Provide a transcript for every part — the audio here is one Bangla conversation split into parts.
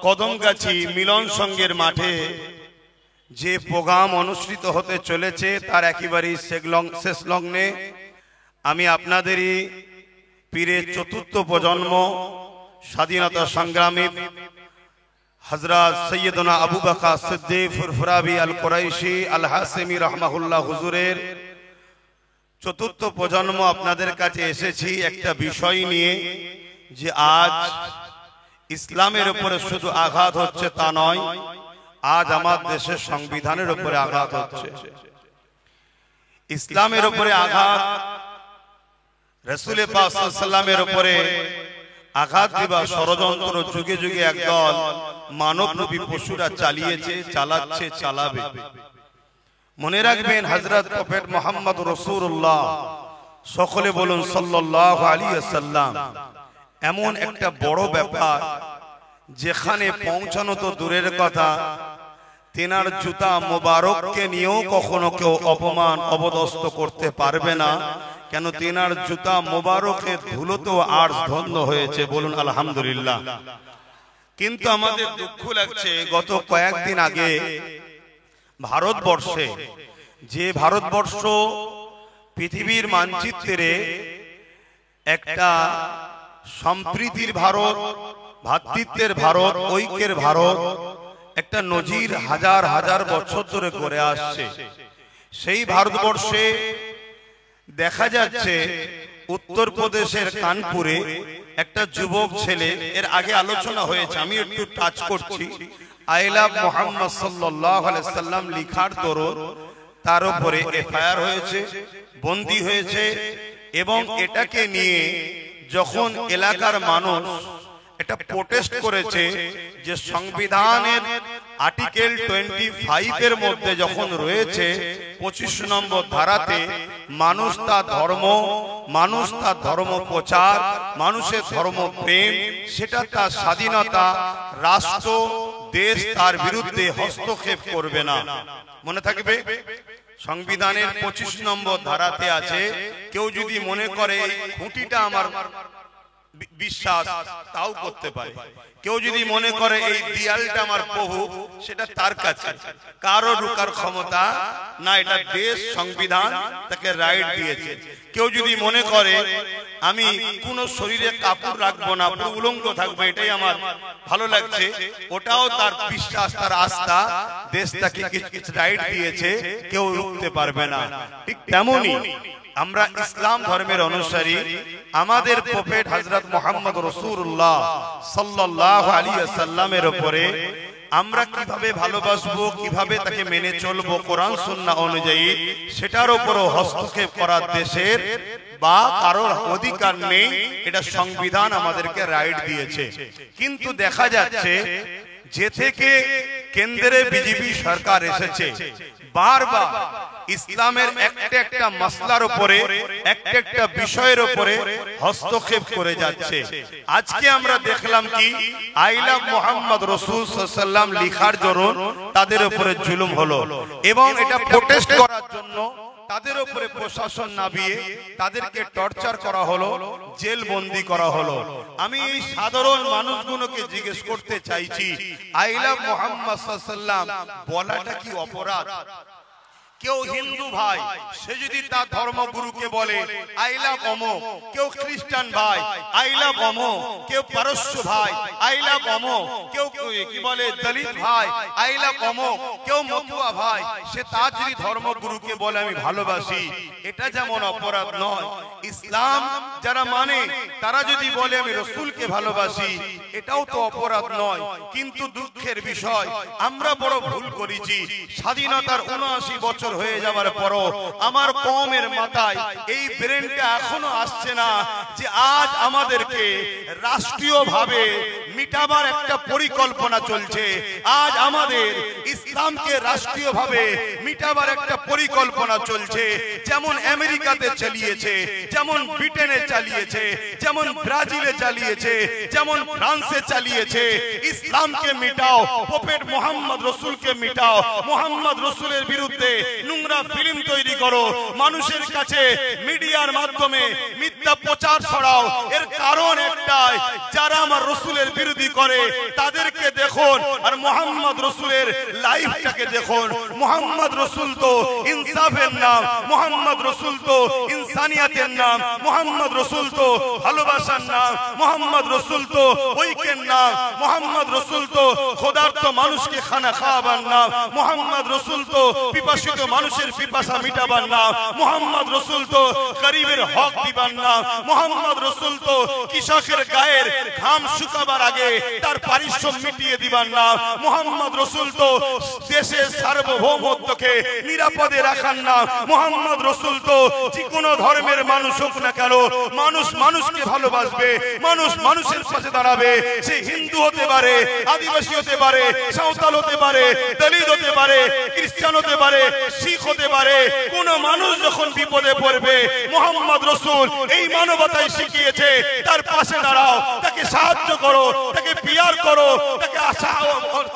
কদমগাছি মিলন সংঘের মাঠে যে প্রোগ্রাম অনুষ্ঠিত হতে চলেছে তার একেবারেই শেষ লগ্নে আমি আপনাদেরই পীরের চতুর্থ প্রজন্ম স্বাধীনতা সংগ্রামী হযরত সৈয়দনা আবু বকর সিদ্দিক ফুরফুরাবি আল কুরাইশি আল হাসেমি রাহমাহুল্লাহ হুজুরের চতুর্থ প্রজন্ম আপনাদের কাছে এসেছি একটা বিষয় নিয়ে যে আজ ইসলামের উপরে শুধু আঘাত হচ্ছে তা নয়, আজ আমাদের দেশের সংবিধানের উপরে আঘাত হচ্ছে। ইসলামের উপরে আঘাত, রাসূল পাক সাল্লাল্লাহু আলাইহি ওয়াসাল্লামের উপরে আঘাত দিবা ষড়যন্ত্র যুগে যুগে একদল মানবরূপী পশুরা চালিয়েছে, চালাচ্ছে, চালাবে। মনে রাখবেন হযরত প্রফেট মুহাম্মদ রাসূলুল্লাহ, সকলে বলুন সাল্লাল্লাহু আলাইহি ওয়াসাল্লাম, এমন একটা বড় ব্যাপার যেখানে পৌঁছানো তো দূরের কথা, তেনার জুতা মোবারককে নিয়েও কখনো কেউ অপমান অবদস্ত করতে পারবে না। কেন তেনার জুতা মোবারকের ধুলোতেও আর্জ ধন্য হয়েছে, বলুন আলহামদুলিল্লাহ। কিন্তু আমাদের দুঃখ লাগছে, গত কয়েকদিন আগে ভারতবর্ষে, যে ভারতবর্ষ পৃথিবীর মানচিত্রে একটা সম্প্রীতির ভারত, ভ্রাতৃত্বের ভারত, ঐক্যের ভারত, একটা নজির হাজার হাজার বছর ধরে করে আসছে, সেই ভারতবর্ষে দেখা যাচ্ছে উত্তরপ্রদেশের কানপুরে একটা যুবক ছেলে, এর আগে আলোচনা হয়েছে, আমি একটু টাচ করছি, আই লাভ মুহাম্মদ সাল্লাল্লাহু আলাইহি ওয়াসাল্লাম লিখার দরুন তার উপরে এফআইআর হয়েছে, বন্দী হয়েছে। এবং এটাকে নিয়ে যখন এলাকার মানুষ এটা প্রোটেস্ট করেছে যে সংবিধানের আর্টিকেল 25 এর মধ্যে যখন রয়েছে 25 নম্বর ধারাতে মানুষ তার ধর্ম, মানুষ তার ধর্ম প্রচার, মানুষের ধর্ম প্রেম, সেটা তার স্বাধীনতা, রাষ্ট্র দেশ তার বিরুদ্ধে হস্তক্ষেপ করবে না। মনে থাকবে সংবিধানের 25 নম্বর ধারাতে আছে, কেউ যদি মনে করে এই খুঁটিটা আমার বিশ্বাস, তাও করতে পারে। কেউ যদি মনে করে এই দেয়ালটা আমার প্রভু, সেটা তার কাছে, কারো রুকার ক্ষমতা না, এটা দেশ সংবিধান তাকে রাইট দিয়েছে। কেউ যদি মনে করে আমি কোন শরীরে কাপড় রাখবো না, পুরো উলঙ্গ থাকবো, এটাই আমার ভালো লাগছে, ওটাও তার বিশ্বাস, তার আস্থা, দেশ তাকে কিছু রাইট দিয়েছে, কেউ রুখতে পারবে না। ঠিক তেমনি আমরা ইসলাম ধর্মের অনুসারী, আমাদের প্রফেট হযরত মুহাম্মদ রাসূলুল্লাহ সাল্লাল্লাহু আলাইহি ওয়াসাল্লামের উপরে আমরা কিভাবে ভালোবাসবো, কিভাবে তাকে মেনে চলবো কোরআন সুন্নাহ অনুযায়ী, সেটার উপরও হস্তক্ষেপ করার দেশের বা কারোর অধিকার নেই, এটা সংবিধান আমাদেরকে রাইট দিয়েছে। কিন্তু দেখা যাচ্ছে যে থেকে কেন্দ্রে বিজেপি সরকার এসেছে, বারবার ইসলামের একটা একটা মাসলার উপরে, একটা একটা বিষয়ের উপরে হস্তক্ষেপ করে যাচ্ছে। আজকে আমরা দেখলাম কি আই লাভ মুহাম্মদ রাসূল সাল্লাল্লাহু আলাইহি ওয়াসাল্লাম লিখার দরুন তাদের উপরে জুলুম হলো, এবং এটা প্রোটেস্ট করার জন্য তাদের উপরে প্রশাসন নামিয়ে তাদেরকে টর্চার করা হলো, জেল বন্দী করা হলো। আমি এই সাধারণ মানুষগুলোকে জিজ্ঞেস করতে চাইছি, আই লাভ মুহাম্মদ সাল্লাল্লাহু আলাইহি ওয়াসাল্লাম বলাটা কি অপরাধ? কেউ হিন্দু ভাই, সে যদি তার ধর্মগুরুকে বলে আই লাভ অমুক, কেউ খ্রিস্টান ভাই আই লাভ অমুক, কেউ পারস্য ভাই আই লাভ অমুক, কেউ কি বলে দলিত ভাই আই লাভ অমুক, কেউ মতুয়া ভাই, সে তার যদি ধর্মগুরুকে বলে আমি ভালোবাসি, এটা যেমন অপরাধ নয়, ইসলাম যারা মানে তারা যদি বলে আমি রাসূলকে ভালোবাসি, এটাও তো অপরাধ নয়। কিন্তু দুঃখের বিষয়, আমরা বড় ভুল করেছি। স্বাধীনতার ৭৯ বছর হয়ে যাওয়ার পরও আমার কওমের মাথায় এই ব্রেনটা এখনো আসছে না যে আজ আমাদেরকে রাষ্ট্রীয়ভাবে মিটাবার একটা পরিকল্পনা চলছে, আজ আমাদের ইসলামকে রাষ্ট্রীয়ভাবে মিটাবার একটা পরিকল্পনা চলছে। যেমন আমেরিকাতে চালিয়েছে, যেমন ব্রিটেনে চালিয়েছে, যেমন ব্রাজিলে চালিয়েছে, যেমন ফ্রান্সে চালিয়েছে, ইসলামকে মিটাও, প্রফেট মুহাম্মদ রাসূলকে মিটাও, মুহাম্মদ রাসূলের বিরুদ্ধে নোংরা ফিল্ম তৈরি করো, মানুষের কাছে মিডিয়ার মাধ্যমে মিথ্যা মিথ্যা প্রচার ছড়াও। এর কারণ একটাই, যারা আমার রসুলের বিরোধী করে তাদেরকে দেখুন আর মোহাম্মদ রসুলের লাইফটাকে দেখুন। মোহাম্মদ রসুল তো ইনসাফের নাম, মোহাম্মদ রসুল তো ইনসানিয়াতের নাম, মোহাম্মদ রসুল তো ভালোবাসার নাম, মোহাম্মদ রসুল তো ঐক্যের নাম, মোহাম্মদ রসুল তো খোদার্থ মানুষকে খানা খাওয়াবার নাম, মোহাম্মদ রসুল তো পিপাসিত মানুষের পিপাসা মিটাবার নাম, মোহাম্মদ রসুল তো গরিবের হক দিবার নাম, মোহাম্মদ রসুল তো কৃষকের গায়ের ঘাম শুকাবার আগে তার পারিশ্রম মিটিয়ে দিবার নাম, মোহাম্মদ রসুল তো দেশের সার্বভৌমত্বকে নিরাপদে রাখার নাম, মোহাম্মদ রসুল তো যে কোনো ধর্মের মানুষ হোক না কেন মানুষ মানুষকে ভালোবাসবে, মানুষ মানুষের পাশে দাঁড়াবে। সে হিন্দু হতে পারে, আদিবাসী হতে পারে, সাঁওতাল হতে পারে, দলিত হতে পারে, খ্রিস্টান হতে পারে, শিখ হতে পারে। কোন মানুষ যখন বিপদে পড়বে মোহাম্মদ রসুল এই মানবতাই শিখিয়েছে তার পাশে দাঁড়াও, তাকে সাহায্য করো, তাকে পিয়ার করো, তাকে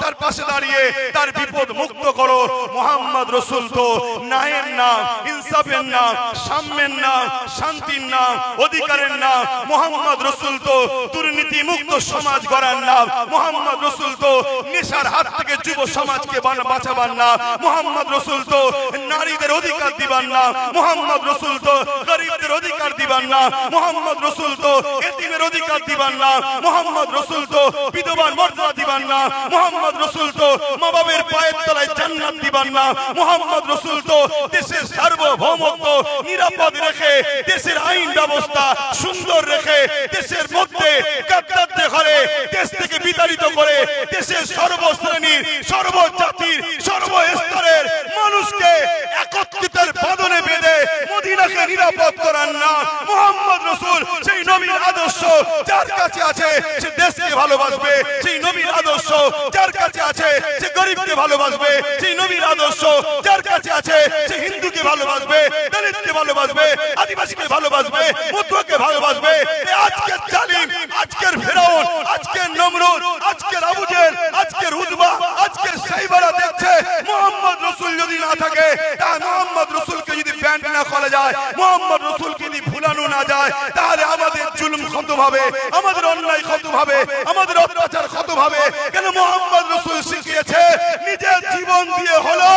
তার পাশে দাঁড়িয়ে তার বিপদ মুক্ত করো। মোহাম্মদ রসুল তো ন্যায়ের নাম, ইনসাফের নাম, সাম্যের নাম, শান্তির নাম, অধিকারের নাম। মোহাম্মদ রসুল তো দুর্নীতি মুক্ত সমাজ গড়ার নাম, মোহাম্মদ রসুল তো নেশার হাত থেকে যুব সমাজকে বাঁচাবার নাম, মোহাম্মদ রসুল তো নারীদের অধিকার দিবার নাম, মোহাম্মদ রসুল তো গরিবদের অধিকার দিবার নাম, মোহাম্মদ রসুল তো এতিমের অধিকার দিবার নাম, মোহাম্মদ রসুল তো বিধবার মর্যাদা দিবার নাম, মোহাম্মদ রসুল তো মা বাবার পায়ের তলায় জান্নাত দিবার নাম, মোহাম্মদ রসুল তো দেশের সার্বভৌমত্ব নিরাপদ রেখে, দেশের আইন ব্যবস্থা সুন্দর রেখে, দেশের মধ্যে গাদ্দারদের ঘরে দেশ থেকে বিতাড়িত করে দেশের সর্বশ্রেণীর, সর্বজাতির, সর্বস্তরের মানুষকে একত্রিতের বাঁধনে বেঁধে মদিনাকে নিরাপদ করার নাম মোহাম্মদ রসুল। সেই নবীর আদর্শ যার কাছে আছে সে দেশকে ভালোবাসবে, সেই নবীর আদর্শ যার কাছে আছে সে গরিবকে ভালোবাসবে, সেই নবীর আদর্শ যার কাছে আছে সে হিন্দুকে ভালোবাসবে, দলিতকে ভালোবাসবে, আদিবাসীকে ভালোবাসবে, মতুয়াকে ভালোবাসবে। আজকের জালিম, আজকের ফেরাউন, আজকের নমরুদ, আজকের আবু জেহেল, আজকের উতবা, আজকের সাইবারা দেখছে মোহাম্মদ রসুল যদি না থাকে, তাই মোহাম্মদ রসুলকে যদি ব্যান্ড না করা যায়, মোহাম্মদ রসুলকে যদি ভুলানো না যায়, তাহলে আমাদের জুলুম খতম হবে, আমাদের অন্যায় খতম হবে, আমাদের অত্যাচার খতম হবে। কেন মোহাম্মদ রসুল শিখিয়েছে নিজের জীবন দিয়ে হলো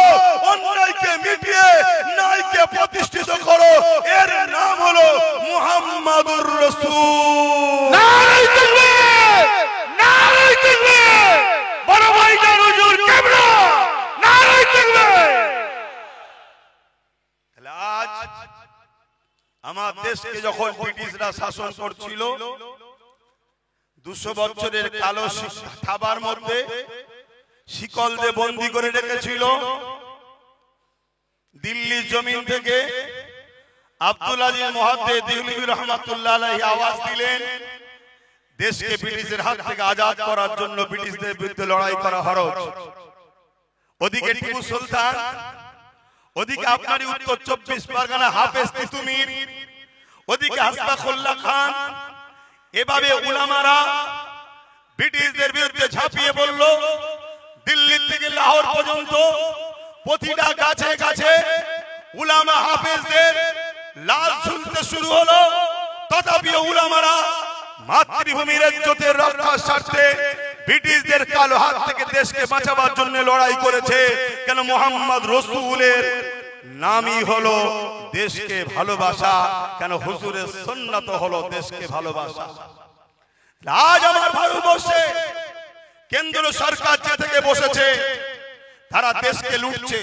অন্যায়কে মিটিয়ে ন্যায়কে প্রতিষ্ঠিত করো। এর নাম হলো মুহাম্মাদুর রাসূল। নারে তাকবীর, নারে তাকবীর, বড় ভাইজান হুজুর কেবলা, নারে তাকবীর। আজ আমার দেশকে যখন ব্রিটিশরা শাসন করছিল 200 বছরের কালো থাবার মধ্যে শিকল দিয়ে বন্দী করে রেখেছিল, দিল্লির জমিন থেকে আব্দুল আজিজ মুহাদ্দিস দেহলভী রহমাতুল্লাহ আলাইহি আওয়াজ দিলেন দেশকে ব্রিটিশের হাত থেকে আজাদ করার জন্য ব্রিটিশদের বিরুদ্ধে লড়াই করা ফরজ। ওদিকে টিপু সুলতান, ওদিকে আপনারই উত্তর 24 পরগনা হাফেজ তিতুমির, ওদিকে হাসপাখুল্লাহ খান। এভাবে উলামারা ব্রিটিশদের বিরুদ্ধে ঝাঁপিয়ে পড়ল। দিল্লি থেকে লাহোর পর্যন্ত প্রতিটা গাছে গাছে উলামা হাফেজদের লাশ ঝুলতে শুরু হলো। তথাপিও উলামারা মাতৃভূমির ইজ্জতের রক্ষার স্বার্থে ব্রিটিশদের কালো হাত থেকে দেশকে বাঁচাবার জন্য লড়াই করেছে। কেন মোহাম্মদ রসুলের নামই হলো দেশকে ভালোবাসা, কেন হুজুরের সুন্নাত হলো দেশকে ভালোবাসা। আজ আমার ভারতবর্ষে কেন্দ্র সরকার যে থেকে বসেছে তারা দেশকে লুটছে,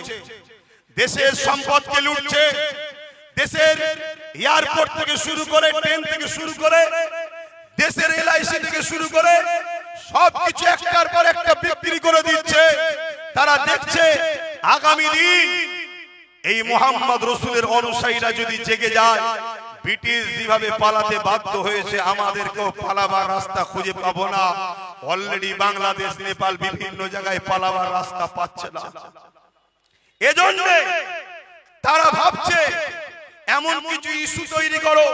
দেশের সম্পদকে লুটছে, দেশের এয়ারপোর্ট থেকে শুরু করে, ট্রেন থেকে শুরু করে, দেশের এলআইসি থেকে শুরু করে সবকিছু একটার পর একটা বিক্রি করে দিচ্ছে। তারা দেখছে আগামী দিন এই মোহাম্মদ রসুলের অনুসারীরা যদি জেগে যায়, ব্রিটিশ যেভাবে পালাতে বাধ্য হয়েছে আমাদেরকেও পালাবার রাস্তা খুঁজে পাবো না। অলরেডি বাংলাদেশ, নেপাল বিভিন্ন জায়গায় পালাবার রাস্তা পাচ্ছে না। এজন্য তারা ভাবছে এমন কিছু ইস্যু তৈরি করো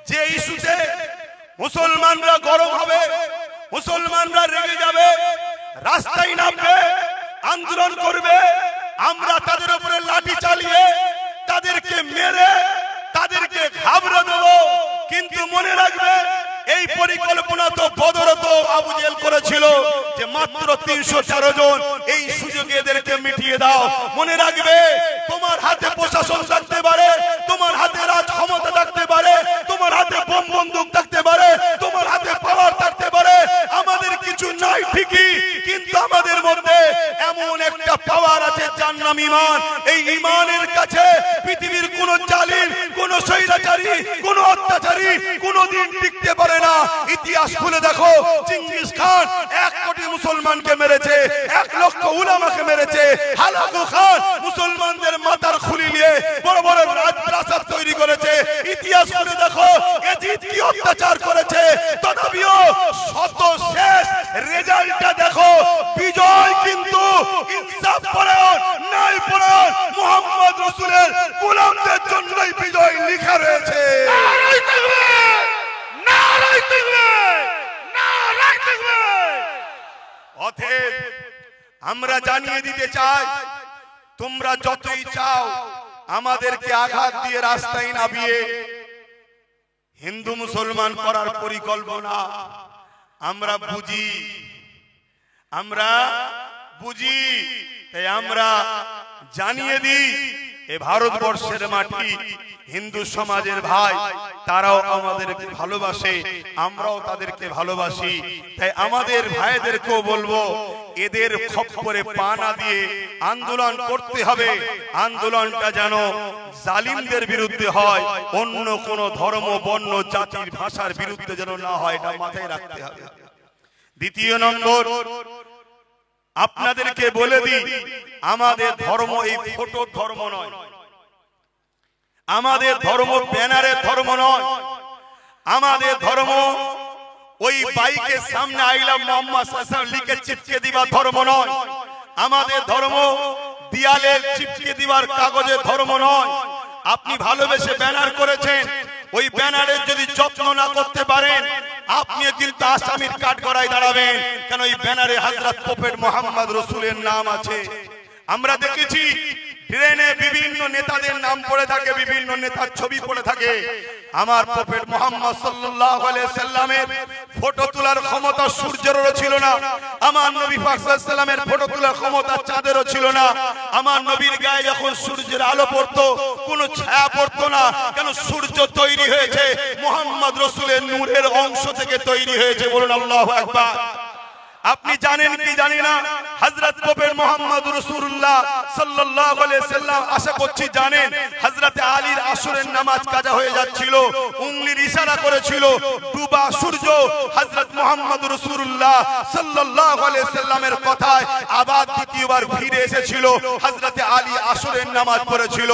যে ইস্যুতে মুসলমানরা গরম হবে, মুসলমানরা রেগে যাবে, রাস্তায় নামবে, আন্দোলন করবে। আমরা তাদের উপরে লাঠি চালিয়ে তাদেরকে মেরে তাদেরকে ঘাবড়ে দেব। কিন্তু মনে রাখবে এই পরিকল্পনা তো বদরত আবু জেহেল করেছিল যে মাত্র 314 জন, এই সুযোগে এদেরকে মিটিয়ে দাও। মনে রাখবে তোমার হাতে প্রশাসন থাকতে পারে, তোমার হাতে রাজ ক্ষমতা থাকতে পারে, তোমার হাতে বোম বন্দুক থাকতে পারে, তোমার হাতে পাওয়ার থাকতে পারে, আমাদের কিছু নাই ঠিকই, কিন্তু আমাদের মধ্যে এমন একটা পাওয়ার আছে যার নাম ঈমান। এই ঈমানের কাছে পৃথিবীর কোন জালিম, কোন স্বৈরাচারী, কোন অত্যাচারী কোনদিন টিকতে পারে না। ইতিহাস খুলে দেখো, চেঙ্গিস খান 1 কোটি মুসলমানকে মেরেছে, 1 লক্ষ উলামাকে মেরেছে। হালাকু খান মুসলমানদের মাথার খুলি নিয়ে বড় বড় রাজপ্রাসাদ তৈরি করেছে। ইতিহাস খুলে দেখো, ইয়াজিদ কি অত্যাচার করেছে। তথাপিও শত শেষ রেজাল্টটা দেখো, বিজয় কিন্তু ইনসাফ পরায়ণ, ন্যায় পরায়ণ মুহাম্মদ রাসূলের গোলামদের জন্যই বিজয় লেখা রয়েছে। নারায়ে তাকবীর, নারায়ে তাকবীর, নারায়ে তাকবীর। অতএব আমরা জানিয়ে দিতে চাই, তোমরা যতই চাও আমাদেরকে আঘাত দিয়ে রাস্তায় নামিয়ে হিন্দু মুসলমান করার পরিকল্পনা আমরা বুঝি, আমরা বুঝি। তাই আমরা জানিয়ে দিই, এ ভারতবর্ষের মাটি, হিন্দু সমাজের ভাই, তারাও আমাদেরকে ভালোবাসে, আমরাও তাদেরকে ভালোবাসি। তাই আমাদের ভাইদেরকেও বলবো, এদের খপ্পরে পা না দিয়ে আন্দোলন করতে হবে। আন্দোলনটা যেন জালিমদের বিরুদ্ধে হয়, অন্য কোন ধর্ম, বর্ণ, জাতির, ভাষার বিরুদ্ধে যেন না হয়, এটা মাথায় রাখতে হবে। দ্বিতীয় নম্বর, আপনাদেরকে বলে দিই, আমাদের ধর্ম এই ফটোর ধর্ম নয়, আমাদের ধর্ম ব্যানারের ধর্ম নয়, আমাদের ধর্ম ওই বাইকের সামনে আই লাভ মুহাম্মদ সাল্লাল্লাহু আলাইহি ওয়াসাল্লাম লিখে চিপকে দিবার ধর্ম নয়, আমাদের ধর্ম দেয়ালে চিপকে দিবার কাগজের ধর্ম নয়। আপনি ভালোবেসে ব্যানার করেছেন, ওই ব্যানারের যদি যত্ন না করতে পারেন, আপনি কিন্তু আসামির কাঠগড়ায় দাঁড়াবেন। কেন এই ব্যানারে হযরত প্রফেট মুহাম্মদ রাসূলের নাম আছে। আমরা দেখেছি ট্রেনে বিভিন্ন নেতাদের নাম পড়ে থাকে, বিভিন্ন নেতার ছবি পড়ে থাকে। আমার প্রফেট মুহাম্মদ সাল্লাল্লাহু আলাইহি সাল্লামের ফটো তোলার ক্ষমতা সূর্যেরও ছিল না, আমার নবী পাক সাল্লাল্লাহু আলাইহি সাল্লামের ফটো তোলার ক্ষমতা চাঁদেরও ছিল না। আমার নবীর গায়ে যখন সূর্যের আলো পড়তো, কোনো ছায়া পড়তো না। কেন? সূর্য তৈরি হয়েছে মুহাম্মদ রাসূলের নূরের অংশ থেকে তৈরি হয়েছে। বলুন আল্লাহু আকবার। আপনি জানেন কি জানি না, হযরত প্রফেট মুহাম্মদ রাসূলুল্লাহ সাল্লাল্লাহু আলাইহি সাল্লাম, আশা করছি জানেন, হযরত আলীর আসরের নামাজ কাজা হয়ে যাচ্ছিল, উংলির ইশারা করেছিল, ডুবা সূর্য হযরত মুহাম্মদ রাসূলুল্লাহ সাল্লাল্লাহু আলাইহি সাল্লামের কথায় আবার দ্বিতীয়বার ফিরে এসেছিল। হযরত আলী আসরের নামাজ পড়েছিল।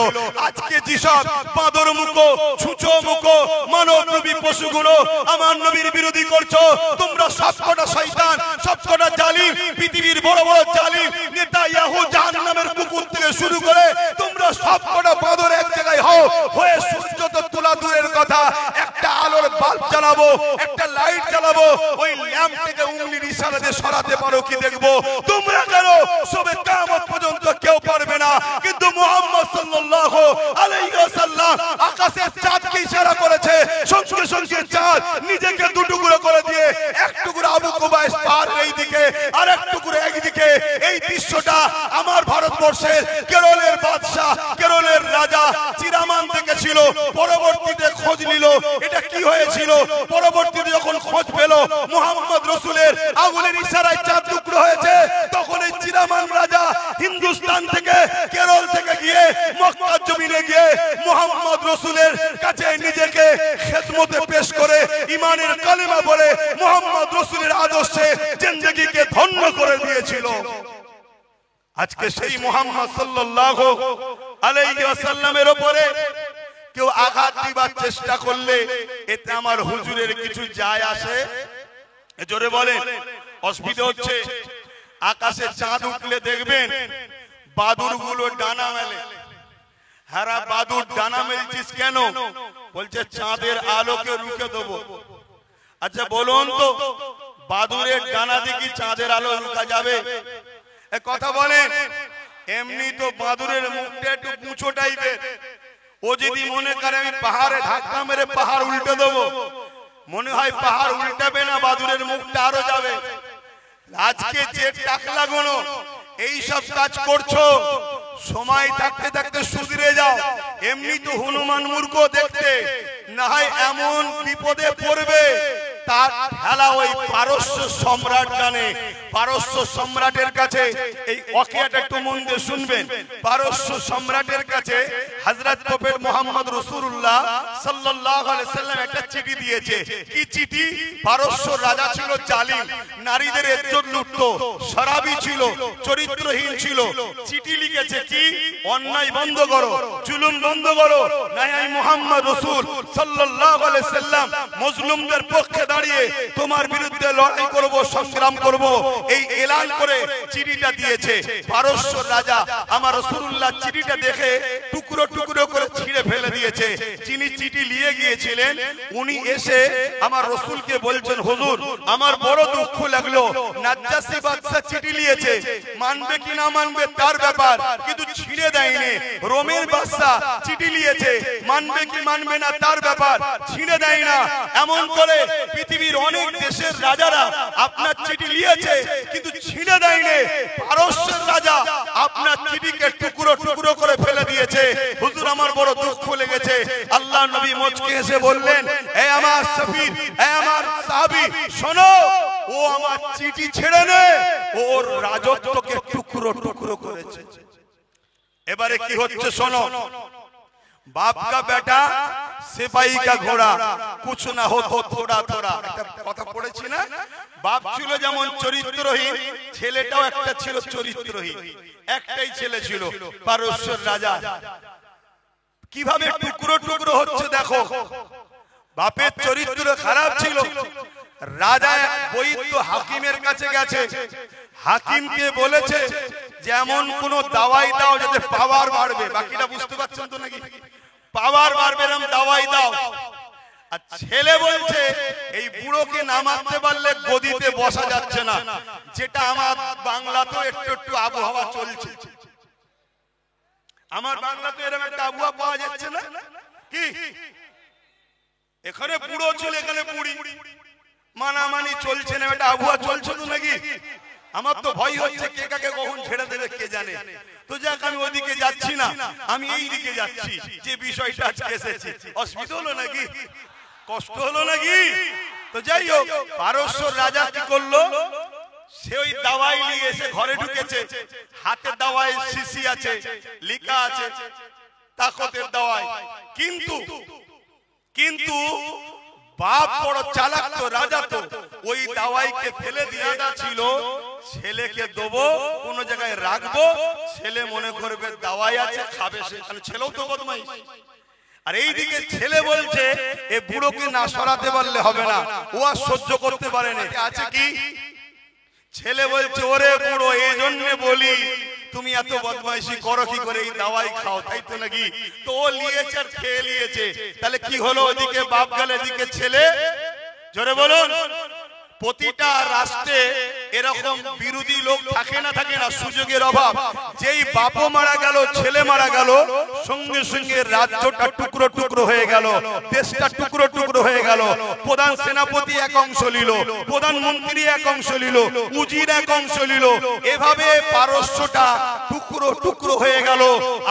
আজকে যেসব বাঁদর মুখো, ছুঁচো মুখো মানব নবী পশুগুলো আমার নবীর বিরোধী করছো, তোমরা সবকটা শয়তান, সবকটা জালিম, পৃথিবীর বড় বড় জালিম নেতা ইয়াহু জাহান্নামের কুকুর থেকে শুরু করে তোমরা সবকটা বাঁদর এক জায়গায় হও, হয়ে সূর্য তো তোলা দূরের কথা, একটা আলোর বাল্ব জ্বালাবো, একটা লাইট জ্বালাবো, ওই ল্যাম্প থেকে উংলির ইশারা দিয়ে সরাতে পারো কি দেখবো। তোমরা কেন সবে কিয়ামত পর্যন্ত কেউ পারবে না। কিন্তু মুহাম্মদ সাল্লাল্লাহু আলাইহি ওয়াসাল্লাম আকাশের চাঁদকে ইশারা করেছে, সঙ্গে সঙ্গে চাঁদ নিজেকে দুটুকরো করে দিয়ে এক টুকরো আবু কুবাইস পার এইদিকে আর এক টুকরো একদিকে। এই দৃশ্যটা আমার ভারতবর্ষের কেরলের বাদশা, কেরলের রাজা চিরামান দেখেছিল। পরবর্তীতে খোঁজ নিল এটা কি হয়েছিল। পরবর্তীতে যখন খোঁজ পেল মুহাম্মদ রাসূলের আগুনের ইশারায় চাঁদ টুকরো হয়েছে, তখন এই চিরামান রাজা হিন্দুস্তান থেকে, কেরল থেকে গিয়ে মক্কার জমিনে গিয়ে মুহাম্মদ রাসূলের কাছে নিজেকে খেদমতে পেশ করে ঈমানের কালেমা বলে মুহাম্মদ রাসূলের আদর্শে জিন্দেগিকে ধন্য করে দিয়েছিল। আজকে সেই মুহাম্মদ সাল্লাল্লাহু আলাইহি ওয়াসাল্লামের উপরে কেউ আঘাত দিবার চেষ্টা করলে এতে আমার হুজুরের কিছু যায় আসে? জোরে বলেন। অসুবিধা হচ্ছে। আকাশে চাঁদ উঠলে দেখবেন বাদুর গুলো ডানা মেলে। হারা বাদুর ডানা মেলছিস কেন? বলছে চাঁদের আলোকে রুখে দেবো। আচ্ছা বলুন তো, বাদুরের ডানা দিয়ে কি চাঁদের আলো রুখা যাবে? কথা বলেন। এমনি তো বাদুরের মুখটা একটু মুছো টাইপের, ও যদি মনে করে আমি পাহাড়ে ধাক্কা মেরে পাহাড় উল্টে দেবো, মনে হয় পাহাড় উল্টাবে না, বাদুরের মুখটা আরো যাবে। আজকে যে টাকলা গোনো এই সব কাজ করছো, সময় থাকতে থাকতে সুধরে যাও। এমনি তো হনুমান মূর্খ দেখতে, না হয় এমন বিপদে পড়বে তার খেলা ওই পারস্য সম্রাট জানে। পারস্য সম্রাটের কাছে এই ওয়াকিয়াটা একটু মন দিয়ে শুনবেন। পারস্য সম্রাটের কাছে হযরত প্রফেট মুহাম্মদ রাসূলুল্লাহ সাল্লাল্লাহু আলাইহি সাল্লাম একটা চিঠি দিয়েছে। কি চিঠি? পারস্য রাজা ছিল জালিম, নারীদের ইজ্জত লুটতো, শরাবী ছিল, চরিত্রহীন ছিল। চিঠি লিখেছে কি? অন্যায় বন্ধ করো, জুলুম বন্ধ করো, নাই আমি মুহাম্মদ রাসূল সাল্লাল্লাহু আলাইহি সাল্লাম মজলুমদের পক্ষে দাঁড়িয়ে তোমার বিরুদ্ধে লড়াই করব, সংগ্রাম করব, এই এলান করে চিঠিটা দিয়েছে। পারস্য রাজা আমার রাসূলুল্লাহ চিঠিটা দেখে টুকরো টুকরো করে ছিঁড়ে ফেলে দিয়েছে। যিনি চিঠি নিয়ে গিয়েছিলেন উনি এসে আমার রাসূলকে বলছেন, হুজুর আমার বড় দুঃখ লাগলো, নাজ্জাশী বাদশা চিঠি নিয়েছে, মানবে কি না মানবে তার ব্যাপার, কিন্তু ছিঁড়ে দেয়নি। রোমের বাদশা চিঠি নিয়েছে, মানবে কি মানবে না তার ব্যাপার, ছিঁড়ে দেয় না। এমন করে পৃথিবীর অনেক দেশের রাজারা আপনার চিঠি নিয়েছে কিন্তু ছিঁড়ে দেয়নি। পারস্যের রাজা আপনার চিঠিকে টুকরো টুকরো করে ফেলে দিয়েছে। হুজুর আমার বড় দুঃখ লেগেছে। আল্লাহ নবী মুচকি হেসে বললেন, হে আমার সফির, হে আমার সাহাবী, শোনো, ও আমার চিঠি ছেড়ে নে, ওর রাজত্বকে টুকরো টুকরো করেছে। এবারে কি হচ্ছে শোনো। बाप का बेटा सिपाही का घोड़ा कुछ ना हो तो थोड़ा थोड़ा কথা পড়েছি না। বাপ ছিল যেমন চরিত্রহীন, ছেলেটাও একটা ছিল চরিত্রহীন। একটাই ছেলে ছিল পারস্যের রাজা। কিভাবে টুকরো টুকরো হচ্ছে দেখো। বাপের চরিত্র খারাপ ছিল। রাজা বৈদ্য হাকিমের কাছে গেছে, হাকিমকে বলেছে যেমন কোন দাওয়াই দাও যাতে পাওয়ার বাড়বে। বাকিটা বুঝতে পারছেন তো নাকি? পাওয়ার বাড়বে এরকম দাওয়াই দাও। আর ছেলে বলছে এই বুড়োকে না মারতে পারলে গদিতে বসা যাচ্ছে না। যেটা আমার বাংলাতেও একটু একটু আবহাওয়া চলছে। আমার বাংলাতে এরকম একটা আবহাওয়া পাওয়া যাচ্ছে না কি? এখানে বুড়ো ছিল, এখানে বুড়ি, মানামানি চলছে না, একটা আবহাওয়া চলছে তো নাকি? আমার তো ভয় হচ্ছে কে কাকে কখন ছেড়ে দেবে কে জানে। তো যাক আমি ওদিকে যাচ্ছি না, আমি এই দিকে যাচ্ছি। যে বিষয়টা আজকে এসেছে, অসুবিধা হলো নাকি? কষ্ট হলো নাকি? তো যাই হোক, পারস্য রাজা কি করলো, সে ওই দাওয়াই নিয়ে এসে ঘরে ঢুকেছে। হাতে দাওয়াই শিশি আছে, লেখা আছে তাকতের দাওয়াই। কিন্তু বাপ বড় চালাক তো, রাজা তো, ওই দাওয়াইকে ফেলে দিয়ে ছিল ছেলেকে দেবো, কোন জায়গায় রাখবো, ছেলে মনে করবে দাওয়াই আছে খাবে। সেখানে ছেলেও তো বদমাইশ। আর এইদিকে ছেলে বলছে এ বুড়োকে না সরাতে পারলে হবে না, ও আর সহ্য করতে পারে না। আছে কি? ছেলে বলছে ওরে বুড়ো, এই জন্য বলি তুমি এত বদমাইশি করো কি করে, এই দাওয়াই খাও, তাই তো নাকি? তো ও নিয়েছে আর খেয়ে নিয়েছে। তাহলে কি হলো? ওদিকে বাপ গেল, এদিকে ছেলে। জোরে বলুন। প্রতিটা রাষ্ট্রে এরকম বিরোধী লোক থাকে না, থাকে না, সুযোগের অভাব। যেই বাপও মারা গেল, ছেলে মারা গেল, সঙ্গে সঙ্গে রাজ্যটা টুকরো টুকরো হয়ে গেল, দেশটা টুকরো টুকরো হয়ে গেল। প্রধান সেনাপতি এক অংশ নিল, প্রধানমন্ত্রী এক অংশ নিল, উজির এক অংশ নিল। এভাবে পারস্যটা টুকরো টুকরো হয়ে গেল।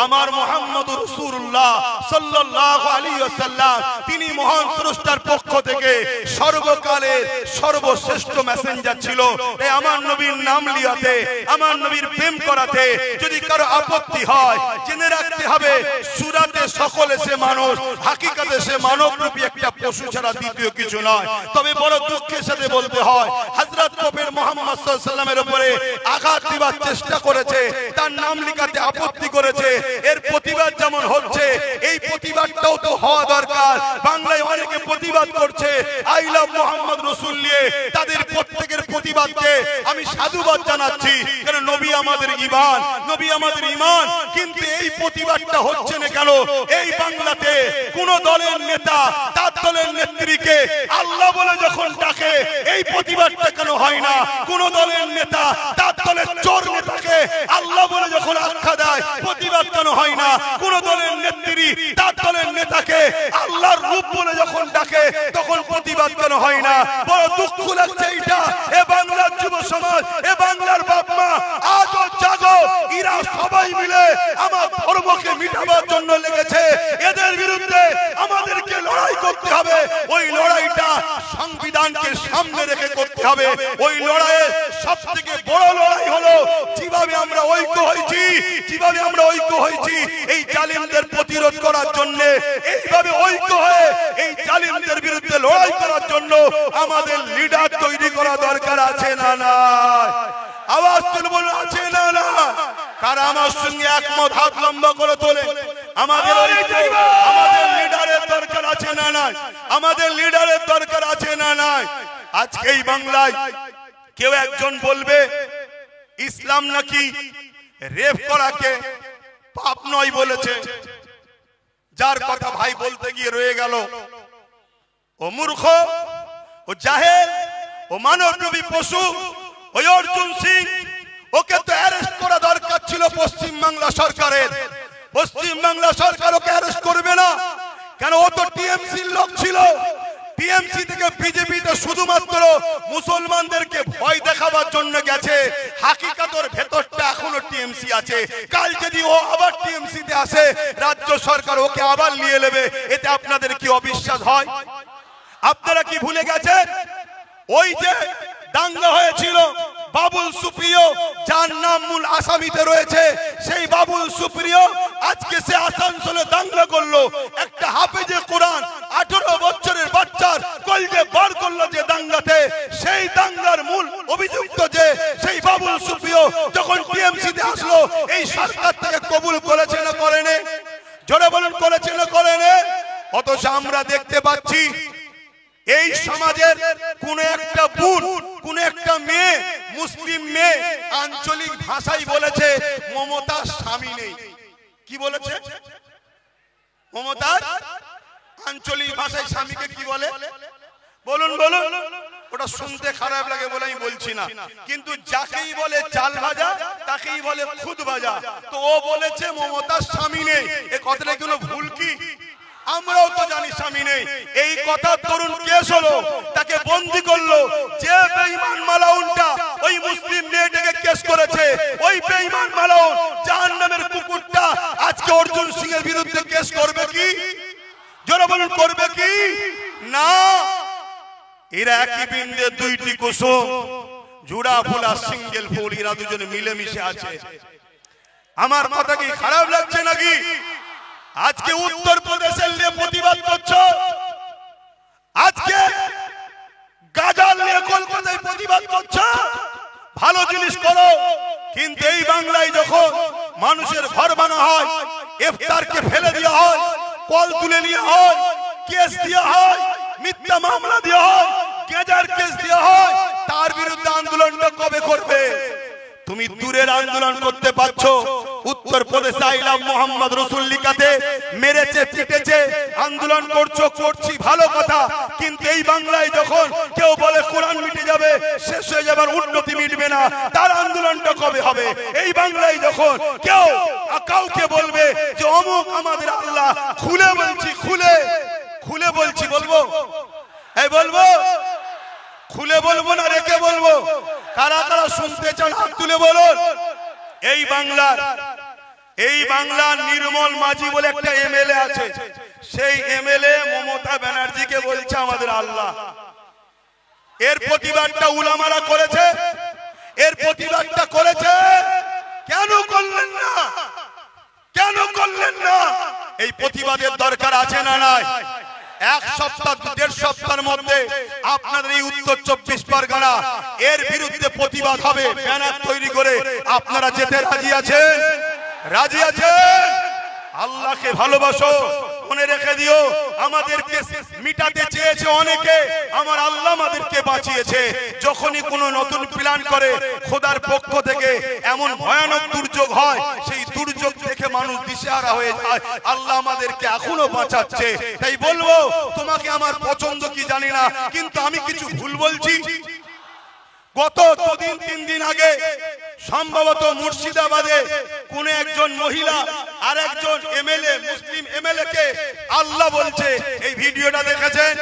আমার মুহাম্মদ রাসূলুল্লাহ সাল্লাল্লাহু আলাইহি ওয়াসাল্লাম তিনি মহান স্রষ্টার পক্ষ থেকে সর্বকালের সর্বশ্রেষ্ঠ মেসেঞ্জার ছিল। তাই আমার নবীর নাম লিয়াতে, আমার নবীর প্রেম করাতে যদি কারো আপত্তি হয়, জেনে রাখতে হবে সুরাতে সকলে সে মানুষ, হাকিকাতে সে মানবরূপী একটা পশু ছাড়া দ্বিতীয় কিছু নয়। তবে বড় দুঃখের সাথে বলতে হয়, হযরত প্রফেট মুহাম্মদ সাল্লাল্লাহু আলাইহি ওয়াসাল্লামের উপরে আঘাত দিবার চেষ্টা করেছে, তার নাম লিখাতে আপত্তি করেছে। এর প্রতিবাদ যেমন হচ্ছে, এই প্রতিবাদটাও তো হওয়া দরকার। বাংলায় অনেকে প্রতিবাদ করছে আই লাভ মুহাম্মদ রাসূল নিয়ে, তাদের প্রত্যেকের প্রতিবাদকে আমি সাধুবাদ জানাচ্ছি, কারণ নবী আমাদের ঈমান, নবী আমাদের ঈমান। কিন্তু এই প্রতিবাদটা হচ্ছে না কেন? এই বাংলাতে কোন দলের নেতা তার দলের নেত্রীকে আল্লাহ বলে যখন ডাকে, এই প্রতিবাদটা কেন হয় না? কোন দলের নেতা তার দলের চোর নেতাকে আল্লাহ বলে যখন আখ্যা দেয়, প্রতিবাদ কেন হয় না? কোন দলের নেত্রী তার দলের নেতাকে আল্লাহর রূপ বলে যখন ডাকে তখন প্রতিবাদ কেন হয় না? বড় দুঃখ লাগছে এইটা। এ বাংলার যুব সমাজ, এ বাংলার বাপ মা, আজও জাগো। এরা সবাই মিলে আমার ধর্মকে মিটাবার জন্য লেগেছে। এদের বিরুদ্ধে আমাদেরকে লড়াই করতে হবে। ওই লড়াইটা সংবিধানকে সামনে রেখে করতে হবে। ওই লড়াইয়ে সবথেকে বড় লড়াই হলো যেভাবে আমরা ঐক্য হয়েছি এই জালিমদের প্রতিরোধ করার জন্য, এইভাবে ঐক্য হয়ে এই জালিমদের বিরুদ্ধে লড়াই করার জন্য আমাদের লিডার তৈরি করা দরকার আছে না না? আওয়াজ তুলব, আছে না না? কারা আমার সঙ্গে একমত? হাত লম্বা করে তোলে। আমাদের লিডারের দরকার আছে না নাই? আমাদের লিডারের দরকার আছে না নাই? আজকে এই বাংলায় কেউ একজন বলবে ইসলাম নাকি রেপ করাকে পাপ নয় বলেছে। যার কথা ভাই বলতে গিয়ে রয়ে গেল, ও মূর্খ, ও জাহেল, ও মানবরূপী পশু, ওই অর্জুন সিং, ওকে তো অ্যারেস্ট করা দরকার ছিল পশ্চিম বাংলা সরকারের। পশ্চিম বাংলা সরকার ওকে অ্যারেস্ট করবে না কেন? ও তো টিএমসির লোক ছিল। টিএমসি থেকে বিজেপিতে শুধুমাত্র মুসলমানদেরকে ভয় দেখাবার জন্য গেছে। হাকিকাতের ভেতরটা এখনো টিএমসি আছে। কাল যদি ও আবার টিএমসি তে আসে, রাজ্য সরকার ওকে আবার নিয়ে নেবে। এতে আপনাদের কি অবিশ্বাস হয়? আপনারা কি ভুলে গেছেন ওই যে দাঙ্গা হয়েছিল বাবুল সুপ্রিয়, যার নাম মূল আসামিতে রয়েছে? সেই বাবুল সুপ্রিয় আজকে সে আসানসোলে দাঙ্গা করলো। একটা হাফেজে কোরআন 18 বছরের বাচ্চার কলজে বার করলো যে দাঙ্গাতে। সেই দাঙ্গার মূল অভিযুক্ত যে সেই বাবুল সুপ্রিয় যখন টিএমসি তে আসলো, এই সরকার থেকে কবুল করেছে না করেনি? জোরে বলুন, করেছে না করেনি? অথচ আমরা দেখতে পাচ্ছি এই সমাজের কোন একটা বোন, কোন একটা মেয়ে, মুসলিম মেয়ে আঞ্চলিক ভাষায় বলেছে মমতার স্বামী নেই। কি বলেছে? মমতার আঞ্চলিক ভাষায় স্বামীকে কি বলে? বলুন বলুন। ওটা শুনতে খারাপ লাগে বলে আমি বলছি না, কিন্তু যাকেই বলে চাল ভাজা তাকেই বলে খুদ ভাজা। তো ও বলেছে মমতার স্বামী নেই। এ কথাটা কোনো ভুল কি? আমরাও তো জানি স্বামী নেই। এই কথা তরুণ কেস হলো, তাকে বন্দী করলো। যে বেঈমান মালাউনটা ওই মুসলিম মেয়েটাকে কেস করেছে, ওই বেঈমান মালাউন জাহান্নামের কুকুরটা আজকে অর্জুন সিং এর বিরুদ্ধে কেস করবে কি? জোরে বলুন, করবে কি না? এরা একই বৃন্দে দুইটি কুসুম, জোড়া ফুল আর সিঙ্গেল ফুল। এরা দুজনে মিলেমিশে আছে। আমার কথা কি খারাপ লাগছে নাকি? আজকে উত্তর প্রদেশের নিয়ে প্রতিবাদ করছো, আজকে গাজাল নিয়ে কলকাতায় প্রতিবাদ করছো। ভালো জিনিস করো, কিন্তু এই বাংলায় যখন মানুষের ঘর ভাঙা হয়, ইফতারকে ফেলে দেওয়া হয়, কল তুলে নেওয়া হয়, কেস দেওয়া হয়, মিথ্যা মামলা দেওয়া হয়, গেজার কেস দেওয়া হয়, তার বিরুদ্ধে আন্দোলনটা কবে করবে? তুমি দূরের আন্দোলন করতে পারছো। উত্তর প্রদেশে আইলাম মোহাম্মদ রসুল লিখাতে মেরেছে, পিটেছে, আন্দোলন করছো, করছি, ভালো কথা। কিন্তু এই বাংলায় যখন কেউ বলে কোরআন মিটে যাবে, শেষ হয়ে যাবে, উন্নতি মিটবে না, তার আন্দোলনটা কবে হবে? এই বাংলায় যখন কেউ কাউকে বলবে যে অমুক আমাদের আল্লাহ, খুলে বলছি, খুলে খুলে বলছি, বলবো? এই বলবো? খুলে বলবো না রেখে বলবো? কারা কারা শুনতে চান হাত তুলে বলুন। এই বাংলার নির্মল মাঝি বলে একটা এমএলএ আছে। সেই এমএলএ মমতা ব্যানার্জিকে বলছে আমাদের আল্লাহ। এর প্রতিবাদটা উলামারা করেছে, এর প্রতিবাদটা করেছে। কেন করলেন না? কেন করলেন না? এই প্রতিবাদের দরকার আছে না নাই? এক সপ্তাহ 1.5 সপ্তাহের মধ্যে আপনাদের এই উত্তর 24 পরগনা এর বিরুদ্ধে প্রতিবাদ হবে। ব্যানার তৈরি করে আপনারা যেতে রাজি আছেন? রাজি আছেন? আল্লাহকে ভালোবাসো, মনে রেখে দিও, আমাদেরকে মিটাতে চেয়েছে অনেকে, আমার আল্লাহ আমাদেরকে বাঁচিয়েছে। যখনই কোনো নতুন প্ল্যান করে খোদার পক্ষ থেকে এমন ভয়ানক দুর্যোগ হয়, সেই দুর্যোগ দেখে মানুষ দিশেহারা হয়ে যায়। আল্লাহ আমাদেরকে এখনো বাঁচাচ্ছে। তাই বলবো, তোমাকে আমার পছন্দ কি জানি না, কিন্তু আমি কিছু ভুল বলছি? গত 2-3 দিন আগে সম্ভবত মুর্শিদাবাদে কোন একজন মহিলা আরেকজন এমএলএ, মুসলিম এমএলএ কে আল্লাহ বলছে। এই ভিডিওটা দেখেছেন?